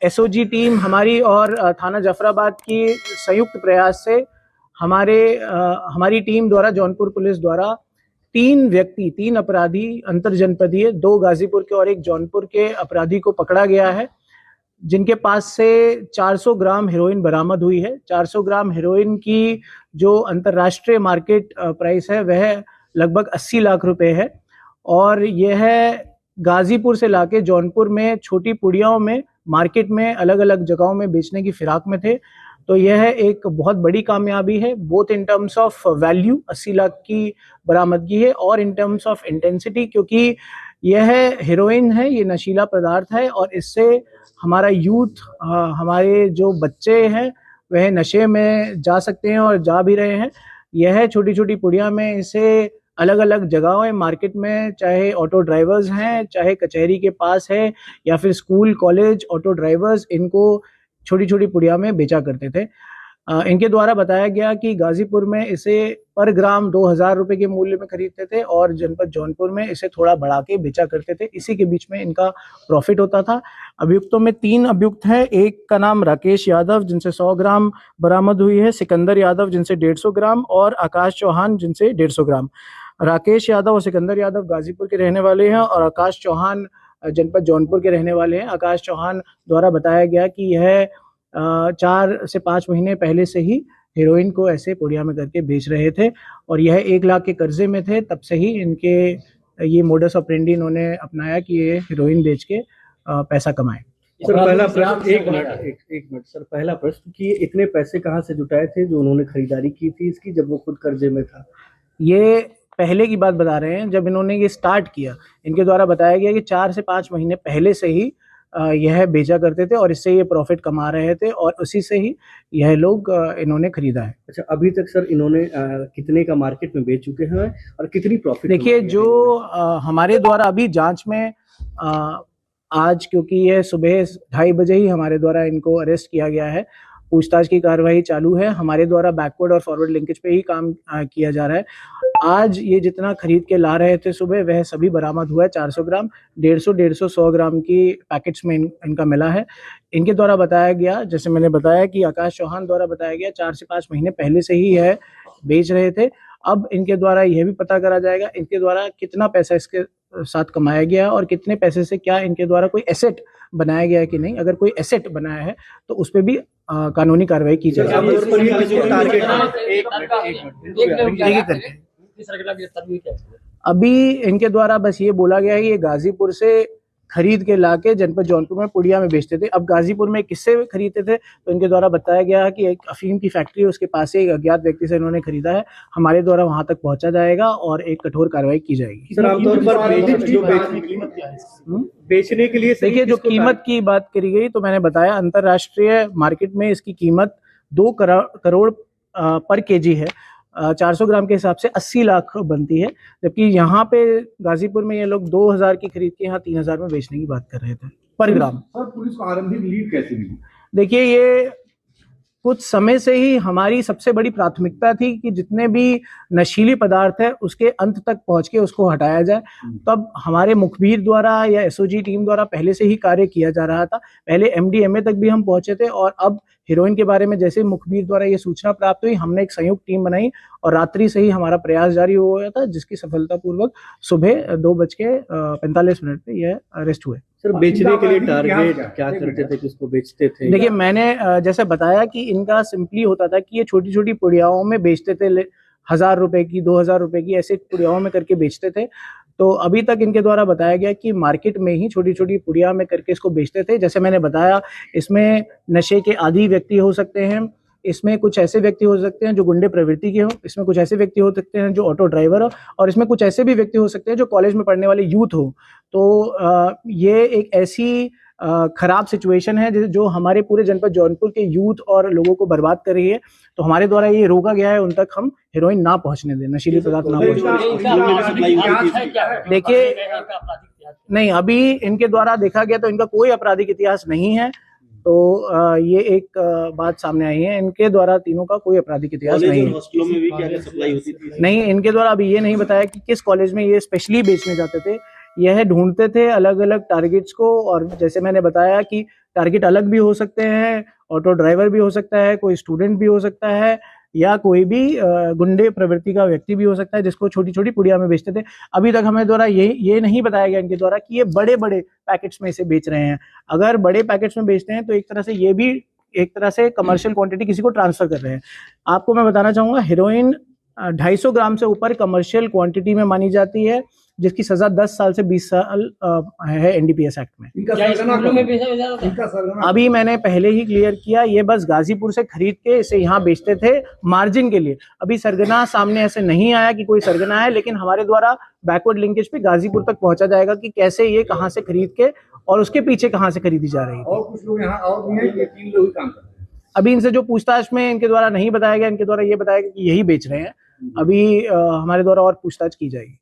SOG team हमारी और थाना जफराबाद की संयुक्त प्रयास से हमारी टीम द्वारा, जौनपुर पुलिस द्वारा 3 अपराधी अंतरजनपदीय, 2 गाजीपुर के और 1 जौनपुर के अपराधी को पकड़ा गया है, जिनके पास से 400 ग्राम हेरोइन बरामद हुई है। 400 ग्राम हेरोइन की जो अंतर्राष्ट्रीय मार्केट प्राइस है वह लगभग 80 लाख रुपए है, और यह गाजीपुर से लाके जौनपुर में छोटी पुड़ियाओं में मार्केट में अलग अलग जगहों में बेचने की फिराक में थे। तो यह एक बहुत बड़ी कामयाबी है, both in terms of value 80 lakh की बरामदगी है, और इन टर्म्स ऑफ इंटेंसिटी, क्योंकि यह हेरोइन है, ये नशीला पदार्थ है, और इससे हमारा यूथ, हमारे जो बच्चे हैं वह नशे में जा सकते हैं और जा भी रहे हैं। यह छोटी छोटी पुड़िया में इसे अलग अलग जगहों में मार्केट में, चाहे ऑटो ड्राइवर्स हैं, चाहे कचहरी के पास है, या फिर स्कूल कॉलेज ऑटो ड्राइवर्स इनको छोटी छोटी पुड़िया में बेचा करते थे। इनके द्वारा बताया गया कि गाजीपुर में इसे पर ग्राम 2000 रुपए के मूल्य में खरीदते थे और जनपद जौनपुर में इसे थोड़ा बढ़ा के बेचा करते थे। इसी के बीच में इनका प्रॉफिट होता था। अभियुक्तों में 3 अभियुक्त हैं। एक का नाम राकेश यादव जिनसे 100 ग्राम बरामद हुई है, सिकंदर यादव जिनसे 150 ग्राम और आकाश चौहान जिनसे 150 ग्राम। राकेश यादव और सिकंदर यादव गाजीपुर के रहने वाले हैं और आकाश चौहान जनपद जौनपुर के रहने वाले हैं। आकाश चौहान द्वारा बताया गया कि यह 4 से 5 महीने पहले से ही हेरोइन को ऐसे पुड़िया में करके बेच रहे थे, और यह 1 लाख के कर्जे में थे। तब से ही इनके ये मोडस ऑपरेंडी इन्होंने अपनाया कि ये हेरोइन बेच के पैसा कमाए। सर पहला प्रश्न, एक मिनट सर, पहला प्रश्न कि इतने पैसे कहाँ से जुटाए थे जो उन्होंने खरीदारी की थी इसकी, जब वो खुद कर्जे में था? ये पहले की बात बता रहे हैं, जब इन्होंने ये स्टार्ट किया। इनके द्वारा बताया गया कि 4 से 5 महीने पहले से ही यह बेचा करते थे और इससे ये प्रॉफिट कमा रहे थे, और उसी से ही यह लोग इन्होंने खरीदा है। अच्छा, अभी तक सर इन्होंने कितने का मार्केट में बेच चुके हैं और कितनी प्रॉफिट? देखिए, जो हमारे द्वारा अभी जांच में आज, क्योंकि यह सुबह 2:30 बजे ही हमारे द्वारा इनको अरेस्ट किया गया है, पूछताछ की कार्रवाई चालू है। हमारे द्वारा बैकवर्ड और फॉरवर्ड लिंकेज पे ही काम किया जा रहा है। आज ये जितना खरीद के ला रहे थे सुबह, वह सभी बरामद हुआ है। 400 ग्राम, 150, 100 ग्राम की पैकेट्स में इनका मिला है। इनके द्वारा बताया गया, जैसे मैंने बताया कि आकाश चौहान द्वारा बताया गया, 4 से 5 महीने पहले से ही यह बेच रहे थे। अब इनके द्वारा यह भी पता करा जाएगा इनके द्वारा कितना पैसा इसके साथ कमाया गया और कितने पैसे से क्या इनके द्वारा कोई एसेट बनाया गया है कि नहीं। अगर कोई एसेट बनाया है तो उस पर भी कानूनी कार्रवाई की जाएगी। अभी इनके द्वारा बस ये बोला गया है कि ये गाजीपुर से खरीद के लाके जनपद जौनपुर में पुड़िया में बेचते थे। अब गाजीपुर में किससे खरीदते थे, तो इनके द्वारा बताया गया है कि एक अफीम की फैक्ट्री है, उसके पास से एक अज्ञात व्यक्ति से इन्होंने खरीदा है। हमारे द्वारा वहां तक पहुंचा जाएगा और एक कठोर कार्रवाई की जाएगी। सर आमतौर पर बेचने के लिए, देखिए, जो कीमत की बात करी गई तो मैंने बताया अंतरराष्ट्रीय मार्केट में इसकी कीमत 2 करोड़ पर केजी है। 400 ग्राम के हिसाब से 80 लाख बनती है, जबकि यहाँ पे गाजीपुर में ये लोग 2000 की खरीद के यहाँ 3000 में बेचने की बात कर रहे थे पर ग्राम। सर, पुलिस को आरंभिक लीड कैसे मिली? देखिए, ये कुछ समय से ही हमारी सबसे बड़ी प्राथमिकता थी कि जितने भी नशीली पदार्थ है उसके अंत तक पहुंच के उसको हटाया जाए। तब हमारे मुखबिर द्वारा या एसओजी टीम द्वारा पहले से ही कार्य किया जा रहा था। पहले एमडीएमए तक भी हम पहुंचे थे, और अब हीरोइन के बारे में जैसे मुखबिर द्वारा ये सूचना प्राप्त हुई, हमने एक संयुक्त टीम बनाई और रात्रि से ही हमारा प्रयास जारी हो गया था, जिसकी सफलतापूर्वक सुबह 2:45 पे यह अरेस्ट हुए। सर बेचने के लिए टारगेट क्या करते थे, किसको बेचते थे? देखिए, मैंने जैसे बताया कि इनका सिंपली होता था कि ये छोटी छोटी पुड़ियाओं में बेचते थे, 1000 रुपए की, 2000 रुपए की, ऐसे पुड़ियाओं में करके बेचते थे। तो अभी तक इनके द्वारा बताया गया कि मार्केट में ही छोटी छोटी पुड़िया में करके इसको बेचते थे। जैसे मैंने बताया, इसमें नशे के आदी व्यक्ति हो सकते हैं, इसमें कुछ ऐसे व्यक्ति हो सकते हैं जो गुंडे प्रवृत्ति के हो, इसमें कुछ ऐसे व्यक्ति हो सकते हैं जो ऑटो ड्राइवर हो, और इसमें कुछ ऐसे भी व्यक्ति हो सकते हैं जो कॉलेज में पढ़ने वाले यूथ हो। तो ये एक ऐसी खराब सिचुएशन है जो हमारे पूरे जनपद जौनपुर के यूथ और लोगों को बर्बाद कर रही है। तो हमारे द्वारा ये रोका गया है उन तक हम हेरोइन ना पहुंचने दें, नशीली पदार्थ ना पहुंचने दें। देखिए, नहीं, अभी इनके द्वारा देखा गया तो इनका कोई आपराधिक इतिहास नहीं है। तो ये एक बात सामने आई है, इनके द्वारा तीनों का कोई आपराधिक इतिहास नहीं है। हॉस्टलों में भी क्या सप्लाई होती थी? नहीं, इनके द्वारा अभी ये नहीं बताया कि किस कॉलेज में ये स्पेशली बेचने जाते थे। यह ढूंढते थे अलग अलग टारगेट्स को, और जैसे मैंने बताया कि टारगेट अलग भी हो सकते हैं, ऑटो ड्राइवर भी हो सकता है, कोई स्टूडेंट भी हो सकता है, या कोई भी गुंडे प्रवृत्ति का व्यक्ति भी हो सकता है जिसको छोटी छोटी पुड़िया में बेचते थे। अभी तक हमें द्वारा ये नहीं बताया गया इनके द्वारा कि ये बड़े बड़े पैकेट्स में इसे बेच रहे हैं। अगर बड़े पैकेट्स में बेचते हैं तो एक तरह से ये भी एक तरह से कमर्शियल क्वांटिटी किसी को ट्रांसफर कर रहे हैं। आपको मैं बताना चाहूंगा, हेरोइन 250 ग्राम से ऊपर कमर्शियल क्वांटिटी में मानी जाती है, जिसकी सजा 10 साल से 20 साल है एनडीपीएस एक्ट में। इनका सरगना अभी मैंने पहले ही क्लियर किया, ये बस गाजीपुर से खरीद के इसे यहाँ बेचते थे मार्जिन के लिए। अभी सरगना सामने ऐसे नहीं आया कि कोई सरगना है, लेकिन हमारे द्वारा बैकवर्ड लिंकेज पे गाजीपुर तक पहुंचा जाएगा कि कैसे ये कहाँ से खरीद के और उसके पीछे कहाँ से खरीदी जा रही है। और कुछ लोग यहाँ और भी हैं, ये 3 लोग ही काम कर रहे हैं। अभी इनसे जो पूछताछ में इनके द्वारा नहीं बताया गया, इनके द्वारा ये बताया गया कि यही बेच रहे हैं। अभी हमारे द्वारा और पूछताछ की जाएगी।